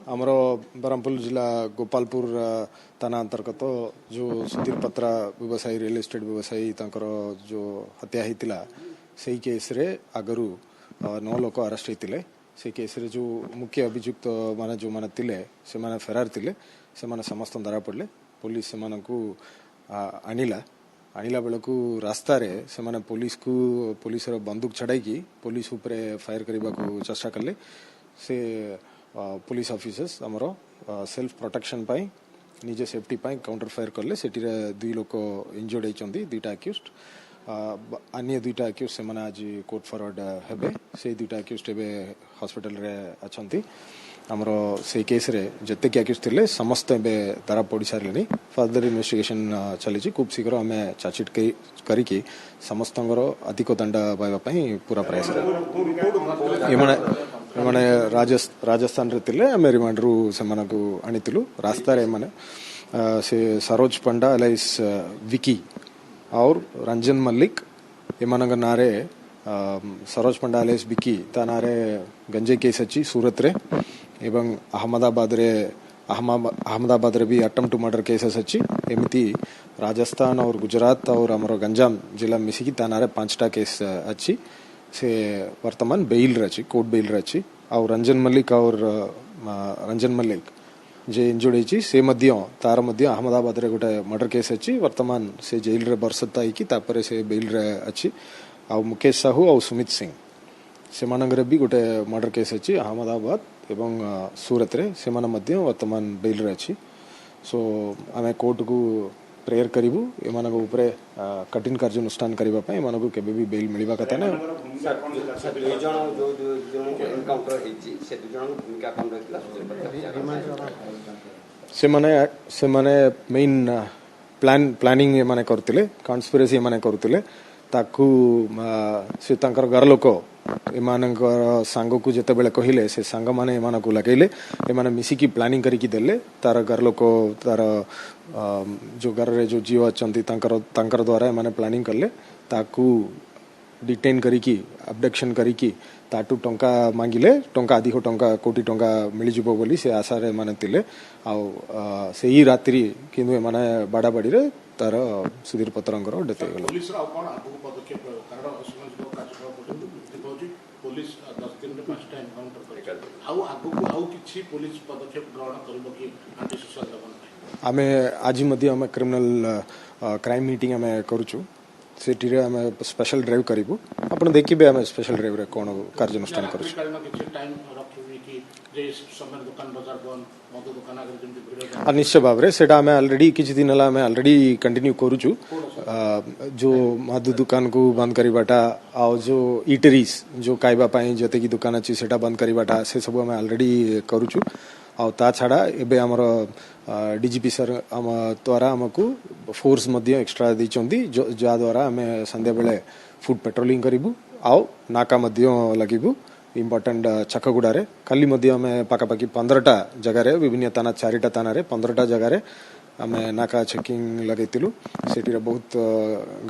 आमर बरहमपुर जिला गोपालपुर थाना अंतर्गत जो सुधीर पत्रा व्यवसायी रियल एस्टेट व्यवसायी तांकर जो हत्या होता से केस रे आगरू 9 लोक अरेस्ट होते से केस रे जो मुख्य अभियुक्त माने जो माने तिले से माने फेरार थिले से माने समस्त धरा पड़ले पुलिस से माने को आनिला बेलू रास्ता रे से माने पुलिस बंदूक छड़ाई पुलिस उपरे फायर करने को चेष्टा कले से पुलिस ऑफिसर्स आमर सेल्फ प्रोटेक्शन पाई निजे सेफ्टी पाई काउंटर फायर कले से 2 लोक इंजर्ड होती 2टा अक्यूज्ड अन्य 2टा अक्यूज्ड से आज कोर्ट फॉरवर्ड हेबे से 2टा अक्यूज्ड एबे हॉस्पिटल रे अछंती आमर से केस रे जत्ते कि अक्यूज्ड थिले समस्त एबे धरा पड़ी सारलेनी फर्दर इन्वेस्टिगेशन चली खूब शीघ्र आम चार्जशीट करिकी समस्तंगर अधिक दंड पाइबा पई पूरा प्रयास एमाने राजस्थान रे थिले आम रिमांडरू से मानकु आनितिलु रास्ता रे माने से सरोज पंडा एलाइस विकी और रंजन मल्लिक एमानंग नारे सरोज पंडा एलाइस विकी ता नारे गंजे केस अच्छी सूरत रे एवं अहमदाबाद रे भी अटेम्प्ट टू मर्डर केसेस अच्छी एमती राजस्थान और गुजरात और आमर गंजाम जिला मिसिकी ता नारे 5टा केस अच्छी से वर्तमान बेल रही कोर्ट बेल रही और रंजन मल्लिक जे इंजुर्ड होती से तार अहमदाबाद रे गोटे मर्डर केस अच्छी वर्तमान से जेल रे बरसता होगी से बेल रे अच्छी आउ मुकेश साहू और सुमित सिंह से मानंगरे भी गोटे मर्डर केस अच्छी अहमदाबाद एवं सूरत रे से वर्तमान बेल रे अच्छी सो आम कोर्ट को प्रेयर करूँ एमान उपरे कठिन कार्यानुष्ठान करने एमान केबे भी बेल मिलवा कथा ना से माने मेन प्लानिंग एमाने करथिले कॉन्स्पिरेसी एमाने करथिले ताकू से तांकर घर लोक एमानकर सांग को जते बेले कहिले से सांग माने एमान को लगेले एमाने मिसिकी प्लानिंग करिकी देले तार घर लोक तार जो घर रे जो जीव अछंती तांकर द्वारा एमाने प्लानिंग करले ताकू डिटेन करिकी अबडक्शन करिकी ताटू टंका मांगिले टंका अधिक टंका कोटी टंका मिल जिवो बोली से आशा रे माने तिले आ से ही रात्रि किंतु एमाने बाड़ा बाड़ी रे तार सुधीर पत्रंकर डेथ हो पुलिस रा कोन आगु पदक्षेप कारण असमझ कार्यक्रम पठे पुलिस 10 दिन रे 5टा एनकाउंटर करे आउ आगु को आउ किछि पुलिस पदक्षेप ग्रहण करबो कि एंटी सोशल लेवल आमे आज मध्ये हम क्रिमिनल क्राइम मीटिंग आमे करूछु सेठी रे आमे स्पेशल ड्राइव करिवु आपण देखिबे आमे स्पेशल ड्राइव रे कोन कार्यानुष्ठान करूछु टाइम रखिबी कि जे समय दुकान बाजार बंद मद दुकान आगे जेमति निश्चय भाव रे सेटा आमे ऑलरेडी किछि दिन हला आमे ऑलरेडी कंटिन्यू करूछु जो मद दुकान को बंद करिबाटा आ जो ईटरीज जो खाइबा पई जते की दुकान अछि सेटा बंद करिबाटा से सब आमे ऑलरेडी करूछु आ ता छाड़ा एबे हमर डीजीपी सर आम द्वारा आमको फोर्स मध्य एक्स्ट्रा दैचंदी जा द्वारा आमे संध्या बेले फुट पेट्रोलिंग करिवु आउ नाका मध्य लगिवु इम्पोर्टेंट छकगुड़ा रे खाली मध्य आमे पाकापाकी 15टा जगह रे विभिन्न थाना 4टा थाना रे 15टा जगह रे आमे नाका चेकिंग लगैतिलु सेठी रे बहुत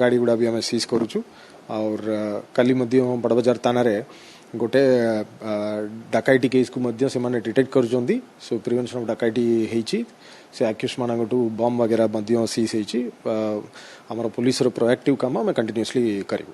गाड़ी गुड़ा भी आमे सीज करूछु और खाली मध्य बड़ बाजार थाना रे गोटे डकैती केस को मध्य से माने डिटेक्ट करजोंदी सो प्रिवेंशन ऑफ डकैती हेची से अक्यूज मानगटू बम वगैरह मध्य सीज हेची हमर पुलिस रो प्रोएक्टिव काम हम कंटिन्यूअसली करिवु।